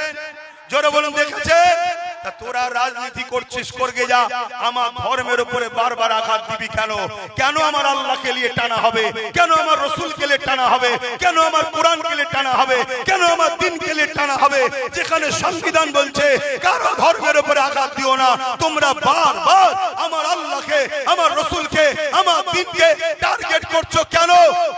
জোরে বলুন দেখেছেন? তা তোরা রাজনীতি করছিস, করগে যা। আমার ধর্মের উপরে বারবার আঘাত দিবি কেন? কেন আমার আল্লাহকে নিয়ে টানা হবে? কেন আমার রসুলকে নিয়ে টানা হবে? কেন আমার কোরআনকে নিয়ে টানা হবে? কেন আমার দিনকে নিয়ে টানা হবে? যেখানে সংবিধান বলছে কারো ধর্মের উপরে আঘাত দিও না। তোমরা বারবার আমার আল্লাহকে, আমার রসুলকে, আমার দিনকে টার্গেট করছো কেন?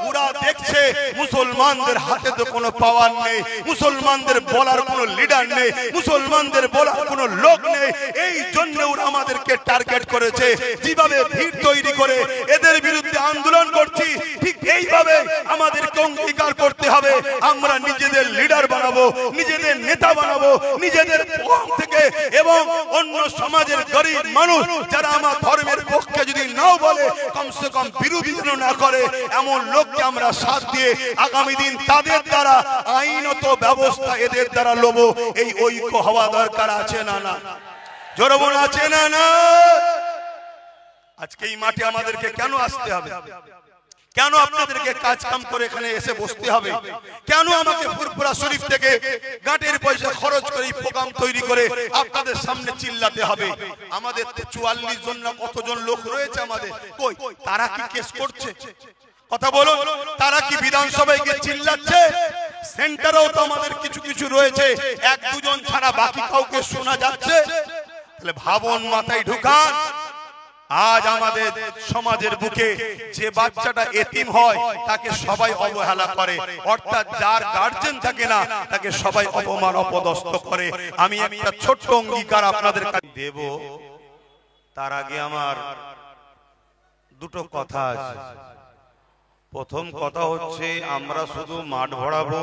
ওরা দেখছে মুসলমানদের হাতে তো কোনো পাওয়ার নেই, মুসলমানদের বলার কোনো লিডার নেই, মুসলমানদের বলার কোনো লোক নেই। এই জন্য ওরা আমাদেরকে টার্গেট করেছে। যেভাবে ভিড় তৈরি করে এদের বিরুদ্ধে আন্দোলন করছি, ঠিক এইভাবে আমাদেরকে অঙ্গীকার করতে হবে আমরা নিজেদের লিডার বানাবো, নিজেদের নেতা বানাবো, নিজেদের কম থেকে এবং অন্য সমাজের গরিব মানুষ যারা আমার ধর্মের পক্ষে যদি নাও বলে, কমসে কম বিরোধী যেন না করে, এমন লোককে আমরা সাথ দিয়ে আগামী দিন তাদের দ্বারা আইনত ব্যবস্থা এদের দ্বারা লব। এই ঐক্য হওয়া দরকার আছে না? না জোরে বলুন আছে না? না। আজকে এই মাঠে আমাদেরকে কেন আসতে হবে? কেন আপনাদেরকে কাজ কাম করে এখানে এসে বসতে হবে? কেন আমাকে ফুরফুরা শরীফ থেকে গাঁটের পয়সা খরচ করে এই প্রোগ্রাম তৈরি করে আপনাদের সামনে চিল্লাতে হবে? আমাদের 44 জন না কতজন লোক রয়েছে আমাদের, কই তারা কি কেস করছে? কথা বলুন, তারা কি বিধানসভায় গিয়ে চিল্লাচ্ছে? সেন্টারেও তো আমাদের কিছু কিছু রয়েছে, এক দুজন ছাড়া বাকি কাউকে শোনা যাচ্ছে? তাহলে ভাবন মাথায় ঢুকান। আজ আমাদের সমাজের বুকে যে বাচ্চাটা এতিম হয় তাকে সবাই অবহেলা করে, অর্থাৎ যার গার্জেন থাকে না তাকে সবাই অপমান অপদস্থ করে। আমি একটা ছোট্ট অঙ্গীকার আপনাদের কাছে দেব, তার আগে আমার দুটো কথা আছে। প্রথম কথা হচ্ছে, আমরা শুধু মাঠ ভরাবো,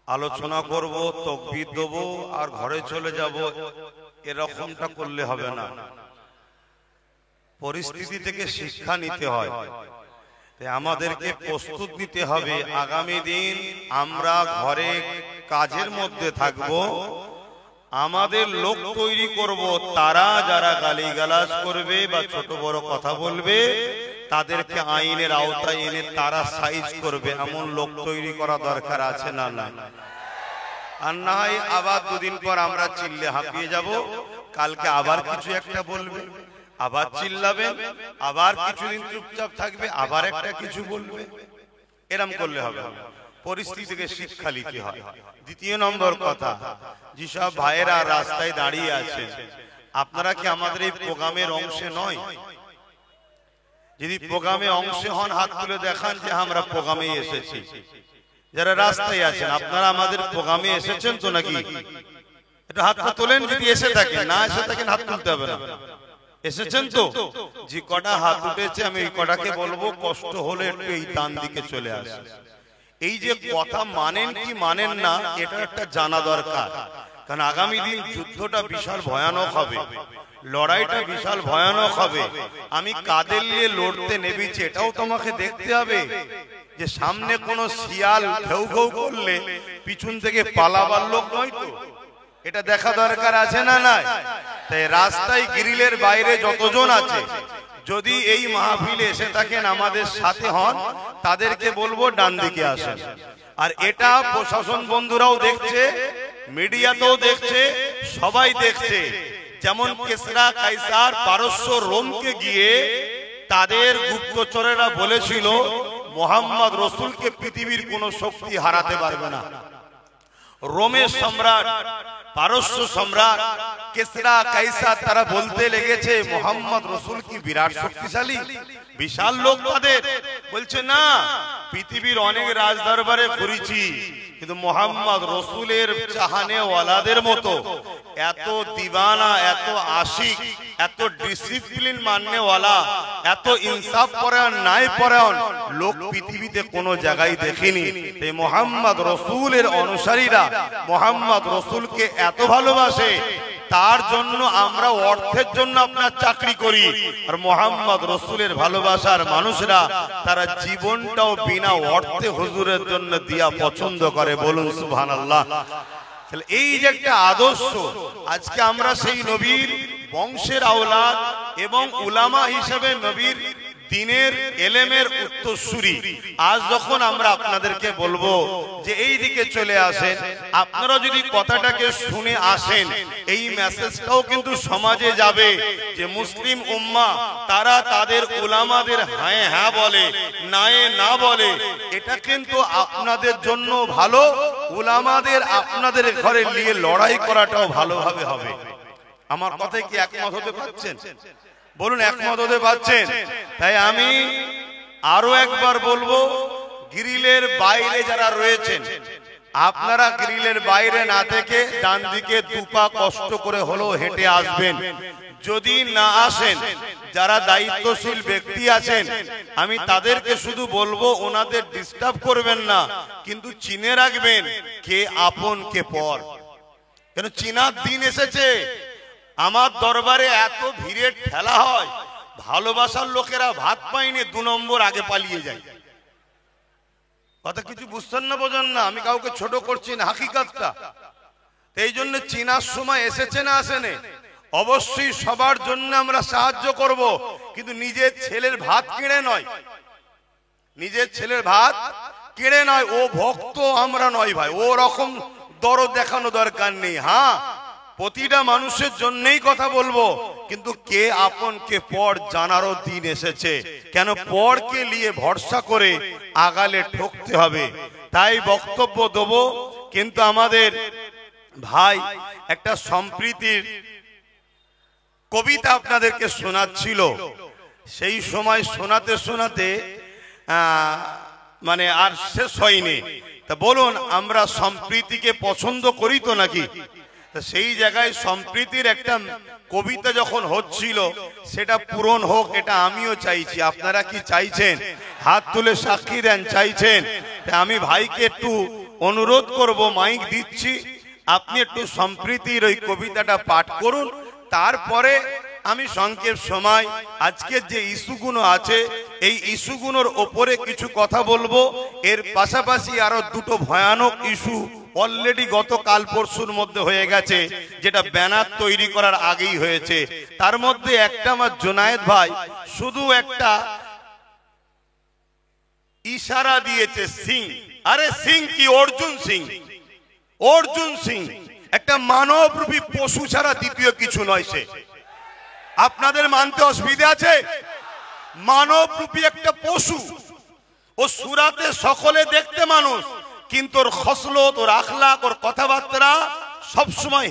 আলোচনা করব, তাকবীর দেবো আর ঘরে চলে যাব, এরকমটা করলে হবে না। পরিস্থিতি থেকে শিক্ষা নিতে হয়, আমাদেরকে প্রস্তুত নিতে হবে। আগামী দিন আমরা ঘরে কাজের মধ্যে থাকব, আমাদের লোক তৈরি করব, তারা যারা গালিগালাজ করবে বা ছোট বড় কথা বলবে তাদেরকে আইনের আওতায় এনে তারা সাইজ করবে, এমন লোক তৈরি করা দরকার আছে না? না। আর না হয় আবার দুদিন পর আমরা চিল্লে হাঁপিয়ে যাব, কালকে আবার কিছু একটা বলবে, আবার চিল্লাবেন, আবার কিছুদিন চুপচাপ থাকবে, আবার একটা কিছু বলবে। এরম করলে হবে? পরিস্থিতি থেকে শিক্ষা নিতে হয়। দ্বিতীয় নম্বর কথা, যেসব ভাইয়েরা রাস্তায় দাঁড়িয়ে আছে, আপনারা কি আমাদের এই প্রোগ্রামের অংশ নয়? যদি প্রোগ্রামে অংশ হন হাত তুলে দেখান যে আমরা প্রোগ্রামে এসেছি। যারা রাস্তায় আছেন, আপনারা আমাদের প্রোগ্রামে এসেছেন তো নাকি? একটু হাতটা তোলেন যদি এসে থাকেন, না এসে থাকেন হাত তুলতে হবে না। এসেছেন তো? যে কটা হাত উঠেছে আমি এই কটাকে বলবো, কষ্ট হলে একটু এই ডান দিকে চলে আসে। এই যে কথা মানেন কি মানেন না, এটা একটা জানা দরকার। কারণ আগামী দিন যুদ্ধটা বিশাল ভয়ানক হবে, লড়াইটা বিশাল ভয়ানক হবে। আমি কাদের নিয়ে লড়তে নেমেছি এটাও তোমাকে দেখতে হবে, যে সামনে কোন শিয়াল ঘেউ ঘেউ করলে পিছন থেকে পালাবার লোক নয় তো, এটা দেখা দরকার আছে না? নাই। তাই রাস্তায় গ্রিলের বাইরে যতজন আছে, যদি এই মাহফিলে এসে থাকেন আমাদের সাথে হন, তাদেরকে বলবো ডান দিকে আসেন। আর এটা প্রশাসন বন্ধুরাও দেখছে, মিডিয়াতেও দেখছে, সবাই দেখছে। যেমন কেসরা কাইসার পারস্য রোমকে গিয়ে তাদের গুপ্তচরেরা বলেছিল মোহাম্মদ রসুলকে পৃথিবীর কোন শক্তি হারাতে পারবে না। রোমের সম্রাট, পারস্য সম্রাট কেসরা কাইসার তারা বলতে লেগেছে মোহাম্মদ রসুল কি বিরাট শক্তিশালী, বিশাল লোক। তাদের বলছে না, পৃথিবীর অনেক রাজদরবারে ঘুরেছি, কিন্তু মোহাম্মদ রসুলের চাহানে ওয়ালাদের মতো এত দিবানা, এত আশিক, এত ডিসিপ্লিন মাননেওয়ালা, এত ইনসাফ পরায়ণ, ন্যায় পরায়ণ লোক পৃথিবীতে কোনো জায়গায় দেখিনি। এই মোহাম্মদ রসুলের অনুসারীরা মোহাম্মদ রসুলকে এত ভালোবাসে, তার জন্য আমরা অর্থের জন্য আপনার চাকরি করি, আর মোহাম্মদ রসুলের ভালোবাসার মানুষরা তারা জীবনটাও বিনা অর্থে হুজুরের জন্য দিয়া পছন্দ করে। বলুন সুবহানাল্লাহ। এই যে একটা আদর্শ, আজকে আমরা সেই নবীর বংশের আওলাদ এবং উলামা হিসেবে নবীর দিনের এলেমের উত্তরসূরি। আজ যখন আমরা আপনাদেরকে বলবো যে এই দিকে চলে আসেন, আপনারা যদি কথাটাকে শুনে আসেন, এই মেসেজটাও কিন্তু সমাজে যাবে যে মুসলিম উম্মাহ তারা তাদের উলামাদের হ্যাঁ হ্যাঁ বলে, নায়ে না বলে। এটা কিন্তু আপনাদের জন্য ভালো, উলামাদের আপনাদের ঘরে নিয়ে লড়াই করাটাও ভালোভাবে হবে। আমার কথায় কি একমত হতে পারছেন? বলুন, একমত হতে পারছেন? তাই আমি আরো একবার বলবো, গ্রিলের বাইরে যারা রয়েছেন, আপনারা গ্রিলের বাইরে না থেকে ডান দিকে দুপা কষ্ট করে হলেও হেঁটে আসবেন। যদি না আসেন, যারা দায়িত্বশীল ব্যক্তি আছেন, আমি তাদেরকে শুধু বলবো ওনাদের ডিস্টার্ব করবেন না, কিন্তু চিনে রাখবেন কে আপন কে পর। কেন চিনার দিন এসেছে। আমার দরবারে এত ভিড়ের ঠেলা হয়, ভালোবাসার লোকেরা ভাত পাইনি 2 নম্বর আগে পালিয়ে যায়। কথা কিছু বুঝছেন না, বোঝেন না? আমি কাউকে ছোট করছি না, হাকিকতটা। এই জন্য চিনার সময় এসেছে না আসেনি? অবশ্যই সবার জন্য আমরা সাহায্য করব, কিন্তু নিজের ছেলের ভাত কিনে নয়, নিজের ছেলের ভাত কিনে নয়। ও ভক্ত, আমরা নয় ভাই, ও রকম দরদ দেখানো দরকার নেই। হ্যাঁ, প্রতিটা মানুষের জন্যই কথা বলবো, কিন্তু কে আপন কে পর জানারও দিন এসেছে। কেন পরকে নিয়ে ভরসা করে আগালে ঠকতে হবে। তাই বক্তব্য দেব, কিন্তু আমাদের ভাই একটা সম্প্রীতির কবিতা আপনাদেরকে শোনাচ্ছিল। সেই সময় শোনাতে শোনাতে মানে আর শেষ হয়নি। তা বলুন, আমরা সম্প্রীতিকে পছন্দ করি তো নাকি? সেই জায়গায় সম্প্রীতির একটা কবিতা যখন হচ্ছিল, সেটা পূরণ হোক, এটা আমিও চাইছি। আপনারা কি চাইছেন? হাত তুলে সাক্ষী দেন, চাইছেন? আমি ভাইকে একটু অনুরোধ করব, মাইক দিচ্ছি, আপনি একটু সম্প্রীতির ওই কবিতাটা পাঠ করুন। তারপরে আমি সংক্ষেপ সময় আজকের যে ইস্যুগুলো আছে, এই ইস্যুগুলোর ওপরে কিছু কথা বলবো। এর পাশাপাশি আরো 2টো ভয়ানক ইস্যু অলরেডি গতকাল পরশুর মধ্যে হয়ে গেছে, যেটা ব্যানার তৈরি করার আগেই হয়েছে। তার মধ্যে একটা আমার জোনায়েদ ভাই শুধু একটা ইশারা দিয়েছে, সিং। আরে সিং কি? অর্জুন সিং। অর্জুন সিং একটা মানবরূপী পশু ছাড়া দ্বিতীয় কিছু নয় সে। আপনাদের মানতে অসুবিধা আছে? মানবরূপী একটা পশু। ও সুরাতে সকলে দেখতে মানুষ, কিন্তু ওর খসলত, ওর আখলাক, ওর কথাবার্তা সবসময়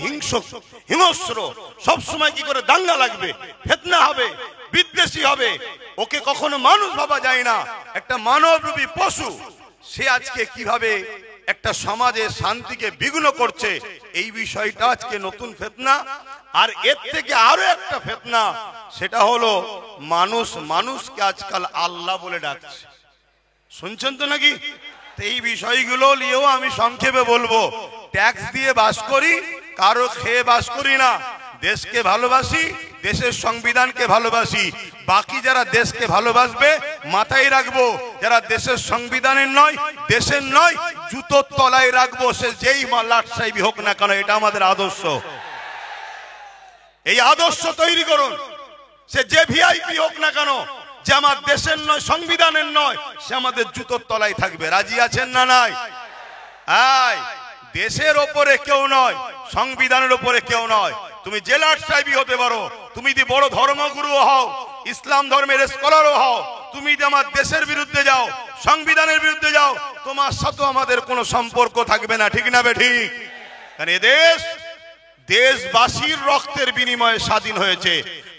হিংস্র। সবসময় কি করে দাঙ্গা লাগবে, ফিতনা হবে, বিদ্বেষী হবে। ওকে কখনো মানুষ ভাবা যায় না, একটা মানবরূপী পশু। সে আজকে কিভাবে একটা সমাজের শান্তিকে বিঘ্ন করছে, এই বিষয়টা আজকে নতুন ফিতনা। আর এর থেকে আরো একটা ফিতনা, সেটা হলো মানুষ মানুষকে আজকাল আল্লাহ বলে ডাকছে। শুনছেন তো নাকি? এই বিষয়গুলো নিয়েও আমি সংক্ষেপে বলবো। ট্যাক্স দিয়ে বাস করি, কারো খেয়ে বাস করি না। দেশকে ভালোবাসি, দেশের সংবিধানকে ভালোবাসি। বাকি যারা দেশকে ভালোবাসবে মাথায় রাখবো, যারা দেশের সংবিধানের নয়, দেশের নয়, জুতোর তলায় রাখবো, সে যেই লাট সাহেবই হোক না কেন। এটা আমাদের আদর্শ। এই আদর্শ তৈরি করুন। সে যে ভিআইপি হোক না কেন, যে আমার দেশের নয়, সংবিধানের নয়, সে আমাদের জুতোর তলায় থাকবে। রাজি আছেন না নাই? দেশের ওপরে কেউ নয়, সংবিধানের ওপরে কেউ নয়। তুমি জেলার সাহেবই হতে পারো, তুমি যদি বড় ধর্মগুরু হও, ইসলাম ধর্মের স্কলারও হও, তুমি যদি আমার দেশের বিরুদ্ধে যাও, সংবিধানের বিরুদ্ধে যাও, তোমার সাথে আমাদের কোনো সম্পর্ক থাকবে না। ঠিক না বে ঠিক? কারণ এ দেশ দেশবাসীর রক্তের বিনিময়ে স্বাধীন হয়েছে।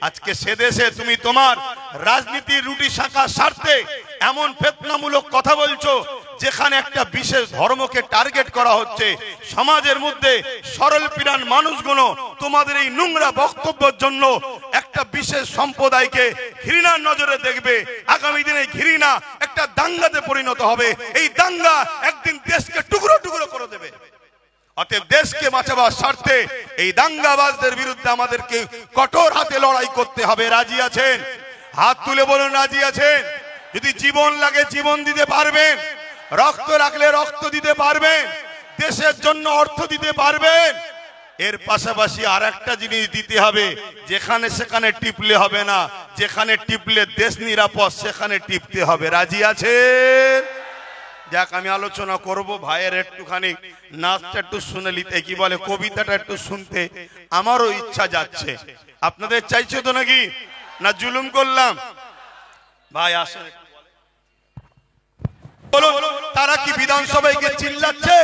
আজকে সে দেশে তুমি তোমার রাজনীতির রুটি শাখার স্বার্থে এমন ফিতনামূলক কথা বলছো, যেখানে একটা বিশেষ ধর্মকে টার্গেট করা হচ্ছে। সমাজের মধ্যে সরল পিরান মানুষগুলো তোমাদের এই নোংরা বক্তব্যের জন্য একটা বিশেষ সম্প্রদায়কে ঘৃণার নজরে দেখবে। আগামী দিনে ঘৃণা একটা দাঙ্গাতে পরিণত হবে। এই দাঙ্গা একদিন দেশকে টুকরো টুকরো করে দেবে। অতএব দেশকে বাঁচাবার স্বার্থে এই দাঙ্গাবাজদের বিরুদ্ধে আমাদেরকে কঠোর হাতে লড়াই করতে হবে। রাজি আছেন? হাত তুলে বলুন রাজি আছেন। যদি জীবন লাগে জীবন দিতে পারবেন, রক্ত রাখলে রক্ত দিতে পারবেন, দেশের জন্য অর্থ দিতে পারবেন। এর পাশাপাশি আর একটা জিনিস দিতে হবে, যেখানে সেখানে টিপলে হবে না, যেখানে টিপলে দেশ নিরাপদ সেখানে টিপতে হবে। রাজি আছেন? যাক, আমি আলোচনা করব, ভাইয়ের একটুখানি নাচটা একটু শুনে নিতে, কি বলে কবিতাটা একটু শুনতে আমারও ইচ্ছা যাচ্ছে। আপনাদের চাইছে তো নাকি, না জুলুম করলাম? ভাই আসেন বলুন, তারা কি বিধানসভায় গিয়ে চিল্লাচ্ছে?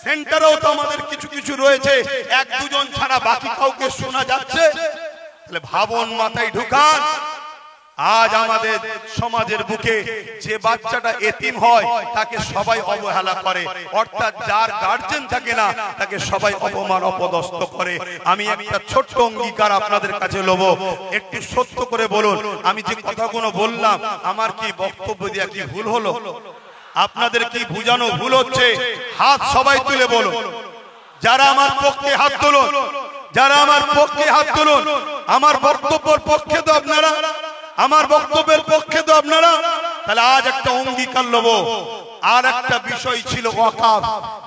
সেন্টারেও তো আমাদের কিছু কিছু রয়েছে, এক দুজন ছাড়া বাকি কাউকে শোনা যাচ্ছে? তাহলে ভাবন মাথায় ঢুকান, আজ আমাদের সমাজের বুকে যে বাচ্চাটা এতিম হয় তাকে সবাই অবহেলা করে, অর্থাৎ যার গার্জেন থাকে না তাকে সবাই অপমান অপদস্থ করে। আমি একটা ছোট্ট অঙ্গীকার আপনাদের কাছে লব, একটু সত্য করে বলুন, আমি যে কথাগুলো বললাম আমার কি বক্তব্য দেওয়া কি ভুল হলো? আপনাদের কি বুঝানো ভুল হচ্ছে? হাত সবাই তুলে বলুন, যারা আমার পক্ষে হাত তুলুন, যারা আমার পক্ষে হাত তুলুন। আমার বক্তব্যের পক্ষে তো আপনারা, আমার বক্তব্যের পক্ষে তো আপনারা। তাহলে আজ একটা অঙ্গীকার লব। আর একটা বিষয় ছিল ওয়াকাফ,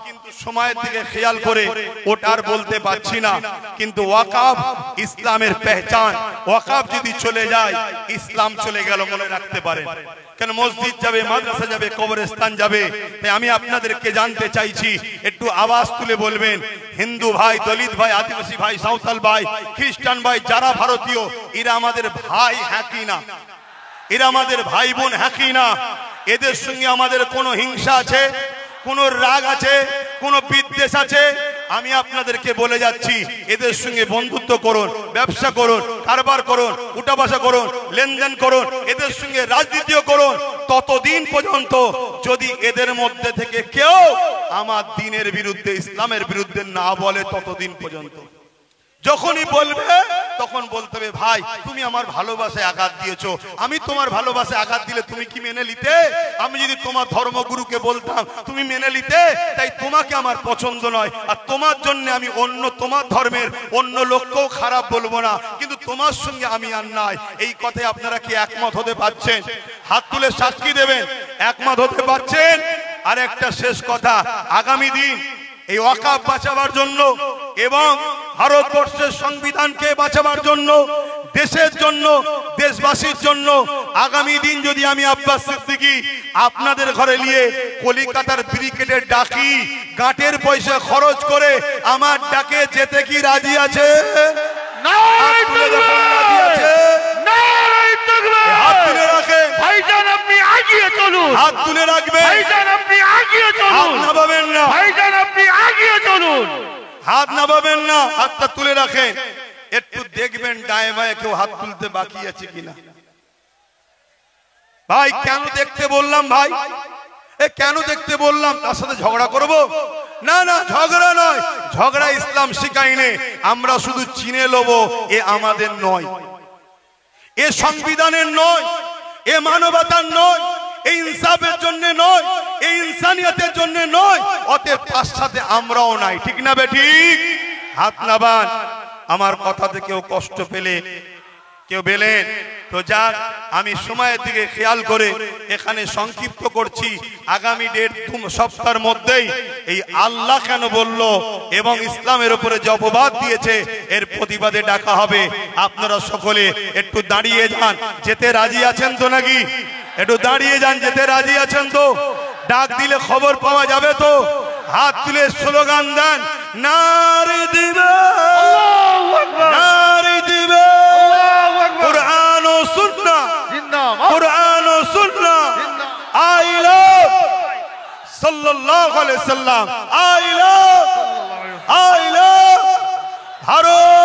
কিন্তু সময়ের দিকে খেয়াল করে ওটার বলতে পারছি না। কিন্তু ওয়াকাফ ইসলামের পেহচান, ওয়াকাফ যদি চলে যায় ইসলাম চলে গেল, মনে রাখতে পারেন। কেন মসজিদ যাবে, মাদ্রাসা যাবে, কবরস্থান যাবে। তাই আমি আপনাদেরকে জানতে চাইছি, একটু আওয়াজ তুলে বলবেন, হিন্দু ভাই, দলিত ভাই, আদিবাসী ভাই, সাঁওতাল ভাই, খ্রিস্টান ভাই, যারা ভারতীয়, এরা আমাদের ভাই হ্যাঁ কি না? এরা আমাদের ভাই বোন হ্যাঁ কি না? এদের সঙ্গে আমাদের কোনো হিংসা আছে, কোনো রাগ আছে, কোনো বিদ্বেষ আছে? আমি আপনাদেরকে বলে যাচ্ছি, এদের সঙ্গে বন্ধুত্ব করুন, ব্যবসা করুন, কারবার করুন, উঠা বসা করুন, লেনদেন করুন, এদের সঙ্গে রাজনীতিও করুন, ততদিন পর্যন্ত যদি এদের মধ্যে থেকে কেউ আমার দ্বীনের বিরুদ্ধে, ইসলামের বিরুদ্ধে না বলে, ততদিন পর্যন্ত। যখনই বলবে তখন বলতে হবে, ভাই তুমি আমার ভালোবাসায় আঘাত দিয়েছো, আমি তোমার ভালোবাসায় আঘাত দিলে তুমি কি মেনে নিতে? আমি যদি তোমার ধর্মগুরুকে বলতাম তুমি মেনে নিতে? তাই তোমাকে আমার পছন্দ নয়, আর তোমার জন্য আমি অন্য তোমার ধর্মের অন্য লোককেও খারাপ বলবো না, কিন্তু তোমার সঙ্গে আমি আর নাই। এই কথায় আপনারা কি একমত হতে পারছেন? হাত তুলে সাক্ষী দেবেন একমত হতে পারছেন? আর একটা শেষ কথা, আগামী দিন এই ওয়াকাফ বাঁচাবার জন্য এবং ভারতবর্ষের সংবিধানকে বাঁচাবার জন্য, দেশের জন্য, দেশবাসীর জন্য আগামী দিন যদি আমি আব্বাস সিদ্দিকী আপনাদের ঘরে নিয়ে কলিকাতার ব্রিগেডে ডাকি, গাঁটের পয়সা খরচ করে আমার ডাকে যেতে কি রাজি আছে? নারায়ে তাকবীর! হাত তুলে রাখে ভাইজান, আপনি এগিয়ে চলুন। হাত তুলে রাখবে ভাইজান, আপনি এগিয়ে চলুন। হাত নামাবেন না। ভাইজান, আপনি এগিয়ে চলুন। হাত নামাবেন না, হাতটা তুলে রাখেন। একটু দেখবেন ডায়ে বায়ে কেউ হাত তুলতে বাকি আছে কিনা। ভাই কেন দেখতে বললাম? ভাই কেন দেখতে বললাম? তার সাথে ঝগড়া করব? না না, ঝগড়া নয়, ঝগড়া ইসলাম শিখায়নি। আমরা শুধু চিনে লব, এ আমাদের নয়, এ সংবিধানের নয়, এ মানবতার নয়, এই ইনসাফের জন্য নয়, এই ইনসানিয়তের জন্য নয়। অতএব তার সাথে আমরাও নাই। ঠিক না বেঠিক? হাত নাবান। আমার কথাতে কেউ কষ্ট পেলে, কেউ বেলেন তো যাক, আমি সময়ের দিকে খেয়াল করে এখানে সংক্ষিপ্ত করছি। আগামী 1.5 সপ্তাহের মধ্যেই এই আল্লাহ কেন বলল এবং ইসলামের উপরে যে অপবাদ দিয়েছে এর প্রতিবাদে ডাকা হবে। আপনারা সকলে একটু দাঁড়িয়ে যান। যেতে রাজি আছেন তো নাকি? একটু দাঁড়িয়ে যান। যেতে রাজি আছেন তো? ডাক দিলে খবর পাওয়া যাবে তো? হাত তুলে স্লোগান দেন, নারে দিবে, নারে দিবে, কুরআন ও সুন্নাহ, কুরআন ও সুন্নাহ, আই লাভ সাল্লাল্লাহু আলাইহি সাল্লাম, আই লাভ ভারত।